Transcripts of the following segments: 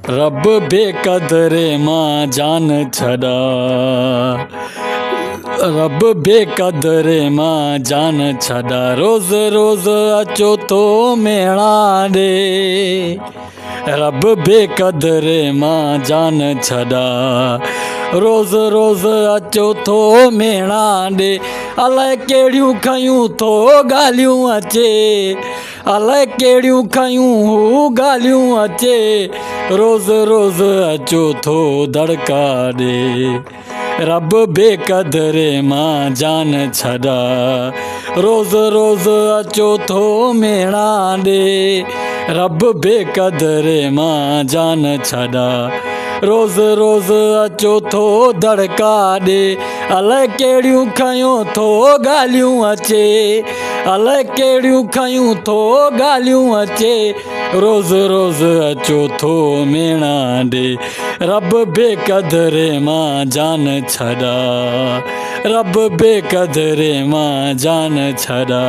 रब बेकदरे मां जान छड़ा, रब बेकदरे मां जान छड़ा, रोज़ रोज़ अचो तो मेणा ॾे। रब बेकदरे मां जान छड़ा, रोज़ रोज़ अचो थो मेणा ॾे। अलाए कहिड़ियूं खयूं थो ॻाल्हियूं अचे, अलाए कहिड़ियूं खयूं हू ॻाल्हियूं अचे, रोज़ रोज़ अचो थो दड़का ॾे। रब बेकदरे मां जान छड़ा, रोज़ रोज़ अचो थो मेणा ॾे। रब बेकदरे मां जान छड़ा, रोज़ रोज़ अचो थो दड़का ॾे। अलाए कहिड़ियूं खयूं थो ॻाल्हियूं अचे, अलाए कहिड़ियूं खयूं थो ॻाल्हियूं अचे, रोज़ रोज़ अचो थो मेणा ॾे। रब बेकदरे मां जान छड़ा, रब बेकदरे मां जान छड़ा।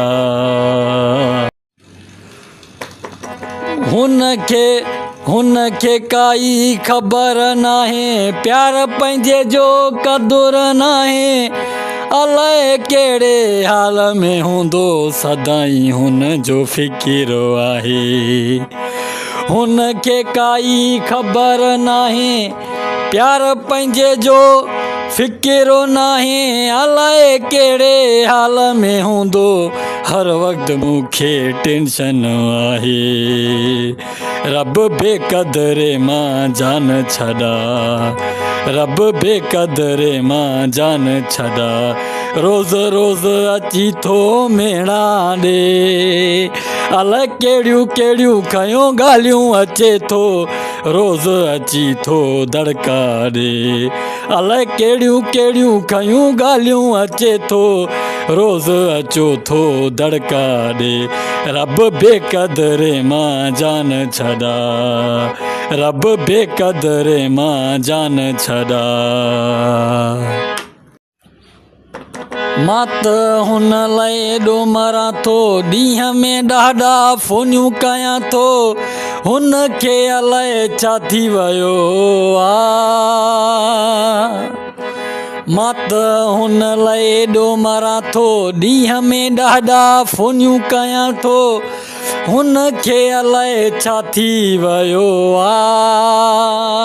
हुनखे काई ख़बर नाहे, प्यार पंहिंजे जो क़दुरु नाहे। अलाए कहिड़े हाल में हूंदो, सदाईं हुन जो फ़िकिरो आहे। हुनखे काई ख़बर नाहे, प्यार पंहिंजे जो फ़िकिरो नाहे। अलाए कहिड़े हाल में हूंदो, हर वक़्तु मूंखे टेंशन आहे। रब बेकदरे मां जान छड़ा, रब बेकदरे मां जान छड़ा, रोज़ रोज़ अची थो मेणा ॾे। अलाए कहिड़ियूं कहिड़ियूं खयूं ॻाल्हियूं अचे थो, रोज़ अची थो दड़का ॾे। अलाए कहिड़ियूं कहिड़ियूं खयूं ॻाल्हियूं अचे थो, रोज़ अचो थो दड़का ॾे। रब बेकदरे मां जान छड़ा, रब बेकदरे मां जान छड़ा। मां त हुन लाइ एॾो मरां थो, ॾींहं में ॾाढा फ़ोनियूं कयां थो। हुनखे अलाए छा थी वियो आहे। मां त हुन लाइ एॾो मरां थो, ॾींहं में ॾाढा फ़ोनियूं कयां थो। हुनखे अलाए छा थी वियो आहे।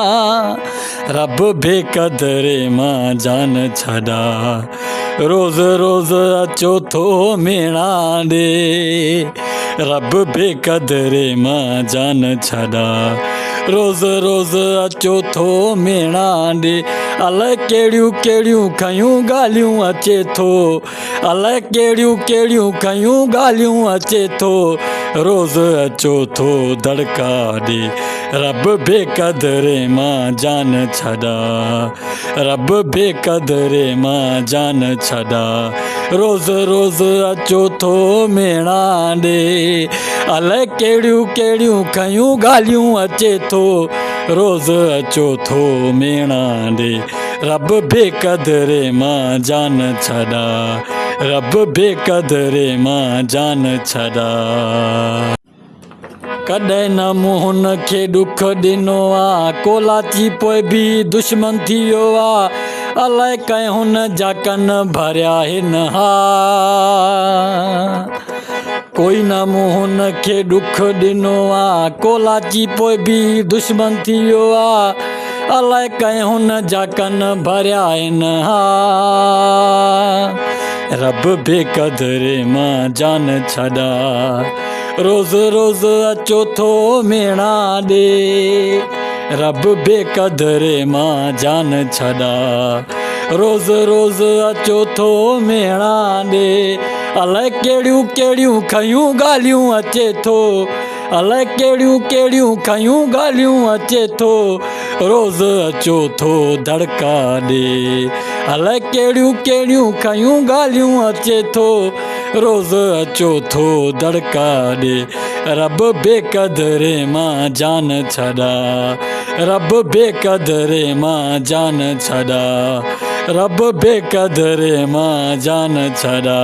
रब बेकदरे मां जान छड़ा, रोज़ रोज़ अचो थो मेणा ॾे। रब बेकदरे मां जान छड़ा, रोज़ रोज़ अचो थो मेणा ॾे। अलाए कहिड़ियूं कहिड़ियूं खयूं ॻाल्हियूं अचे थो, अलाए कहिड़ियूं कहिड़ियूं खयूं ॻाल्हियूं अचे थो, रोज़ अचो थो दड़का ॾे। रब बेकदरे मां जान छड़ा, रब बेकदरे मां जान छड़ा, रोज़ रोज़ अचो थो मेणा ॾे। अलाए कहिड़ियूं कहिड़ियूं खयूं ॻाल्हियूं अचे थो, रोज़ अचो थो मेणा ॾे। रब बेकदरे मां जान छड़ा, रब बेकदरे मां जान छड़ा। कॾहिं न मूं हुनखे ॾुख ॾिनो आहे, कोलाची पोइ बि दुश्मन थी वियो आहे। अलाए कंहिं हुन जा कन भरिया हिन हा, कोई न मूं हुनखे ॾुख ॾिनो आहे, कोलाची पोइ बि दुश्मन थी वियो आहे। अलाए कंहिं हुन जा कन भरिया हिन हा। रब बेकदरे मां जान छड़ा, रोज़ रोज़ अचो थो मेणा ॾे। रब बेकदरे मां जान छड़ा, रोज़ रोज़ अचो थो मेणा ॾे। अलाए कहिड़ियूं कहिड़ियूं खयूं ॻाल्हियूं अचे थो, अलाए कहिड़ियूं कहिड़ियूं खयूं ॻाल्हियूं अचे थो, रोज़ अचो थो दड़का ॾे। अलाए कहिड़ियूं कहिड़ियूं खयूं ॻाल्हियूं अचे थो, रोज़ अचो थो दड़का ॾे। रब बेकदरे मां जान छड़ा, रब बेकदरे मां जान छड़ा, रब बेकदरे मां जान छड़ा।